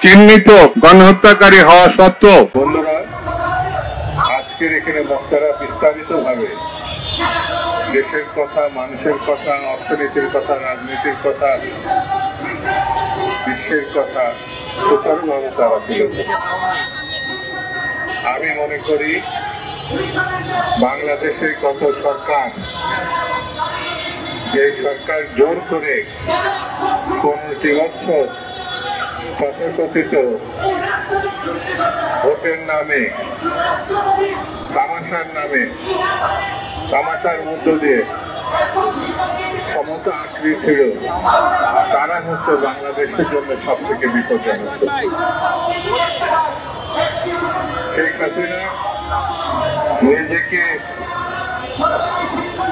চিহ্নিত গণহত্যাকারী হওয়া সত্ত্বেও বন্ধুরা, আজকের এখানে বক্তারা বিস্তারিতভাবে দেশের কথা, মানুষের কথা, অর্থনীতির কথা, রাজনীতির কথা, বিশ্বের কথা সুচারুভাবে তারা তুলে ধরে। আমি মনে করি বাংলাদেশের কত সরকার, যে সরকার জোর করে 15টি বছর তথাকথিত ভোটের নামে, তামাশার নামে, তামাশার মধ্য দিয়ে ক্ষমতা আঁকড়ে ছিল, তারা হচ্ছে বাংলাদেশের জন্য সব থেকে বিপজ্জনক। শেখ হাসিনা নিজেকে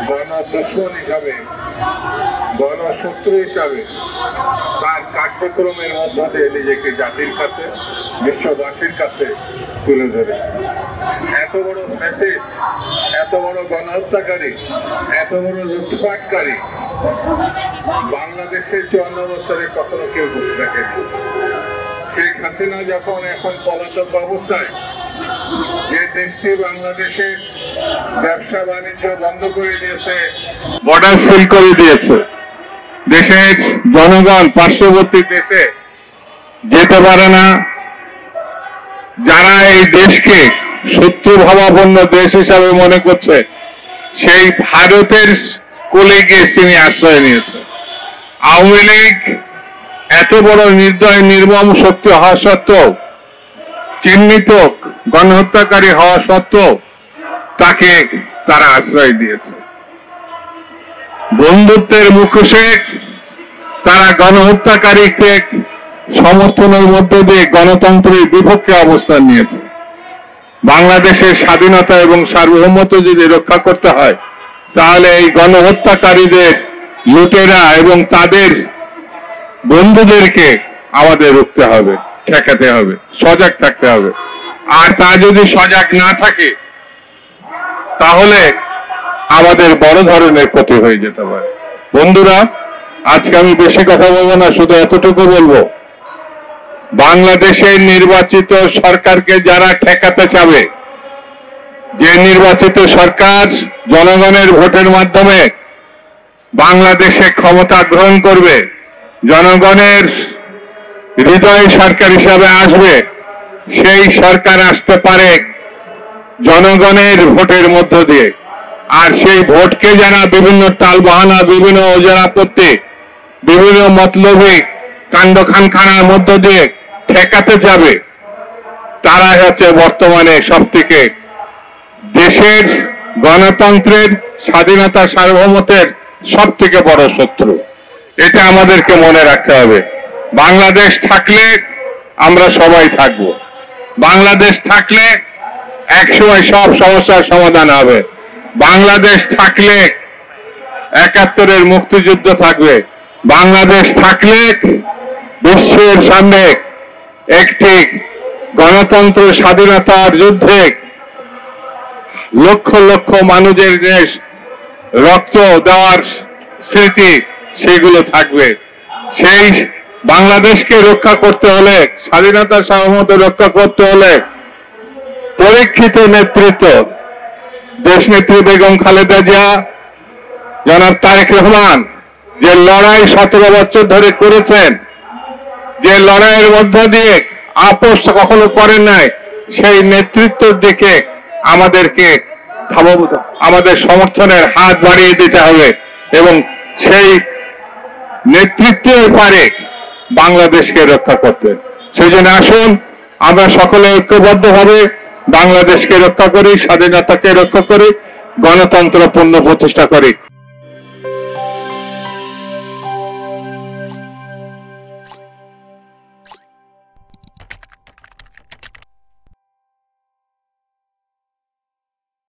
গণদুশ্মন হিসাবে, গণশত্রু হিসাবে তার কার্যক্রমের মধ্য দিয়ে নিজেকে জাতির কাছে, বিশ্ববাসীর কাছে তুলে ধরেছে। এত বড় ফ্যাসিস্ট, এত বড় গণহত্যাকারী, এত বড় লুটপাটকারী বাংলাদেশের 54 বছরে কখনো কেউ ঘুরে দেখেনি। শেখ হাসিনা যখন এখন পলাতক অবস্থায়, যে দেশটি বাংলাদেশের ব্যবসা বাণিজ্য বন্ধ করে দিয়েছে, বর্ডার সিল করে দিয়েছে, দেশের জনগণ পার্শ্ববর্তী দেশে যেতে পারে না, যারা এই দেশকে শত্রু ভাবাপন্ন দেশ হিসাবে মনে করছে, সেই ভারতের কোলে গিয়ে তিনি আশ্রয় নিয়েছে। আওয়ামী লীগ এত বড় নির্দয় নির্মম শক্তি হওয়া সত্ত্বেও, চিহ্নিত গণহত্যাকারী হওয়া সত্ত্বেও তাকে তারা আশ্রয় দিয়েছে। বন্ধুত্বের মুখোশে তারা গণহত্যাকারীকে সমর্থনের মধ্য দিয়ে গণতন্ত্রের বিপক্ষে অবস্থান নিয়েছে। বাংলাদেশের স্বাধীনতা এবং সার্বভৌমত্ব যদি রক্ষা করতে হয়, তাহলে এই গণহত্যাকারীদের, লুটেরা এবং তাদের বন্ধুদেরকে আমাদের রুখতে হবে, ঠেকাতে হবে, সজাগ থাকতে হবে। আর তা যদি সজাগ না থাকে, তাহলে আমাদের বড় ধরনের ক্ষতি হয়ে যেতে পারে। বন্ধুরা, আজকে আমি বেশি কথা বলবো না, শুধু এতটুকু বলবো, বাংলাদেশের নির্বাচিত সরকারকে যারা ঠেকাতে চাবে, যে নির্বাচিত সরকার জনগণের ভোটের মাধ্যমে বাংলাদেশে ক্ষমতা গ্রহণ করবে, জনগণের হৃদয় সরকার হিসাবে আসবে, সেই সরকার আসতে পারে জনগণের ভোটের মধ্য দিয়ে। আর সেই ভোটকে যারা বিভিন্ন টালবাহানা, বিভিন্ন ওজর আপত্তি, বিভিন্ন মতলবী কাণ্ড খানখানার মধ্য দিয়ে ঠেকাতে যাবে, তারা হচ্ছে বর্তমানে সব থেকে দেশের গণতন্ত্রের, স্বাধীনতা, সার্বভৌমত্বের সব থেকে বড় শত্রু। এটা আমাদেরকে মনে রাখতে হবে। বাংলাদেশ থাকলে আমরা সবাই থাকব, বাংলাদেশ থাকলে একসময় সব সমস্যার সমাধান হবে, বাংলাদেশ থাকলে 71-এর মুক্তিযুদ্ধ থাকবে, বাংলাদেশ থাকলে বিশ্বের সামনে একটি গণতন্ত্র, স্বাধীনতার যুদ্ধে লক্ষ লক্ষ মানুষের দেশ রক্ত দেওয়ার স্মৃতি, সেগুলো থাকবে। সেই বাংলাদেশকে রক্ষা করতে হলে, স্বাধীনতার সার্বভৌমত্ব রক্ষা করতে হলে পরীক্ষিত নেতৃত্ব, দেশনেত্রী বেগম খালেদা জিয়া, জনাব তারেক রহমান যে লড়াই 17 বছর ধরে করেছেন, যে লড়াইয়ের মধ্য দিয়ে আপোষ কখনো করেন নাই, সেই নেতৃত্বের দিকে আমাদেরকে আমাদের সমর্থনের হাত বাড়িয়ে দিতে হবে এবং সেই নেতৃত্বের পারে বাংলাদেশকে রক্ষা করতে। সেই জন্য আসুন আমরা সকলে ঐক্যবদ্ধভাবে বাংলাদেশকে রক্ষা করি, স্বাধীনতাকে রক্ষা করি, গণতন্ত্র পুনঃপ্রতিষ্ঠা করি।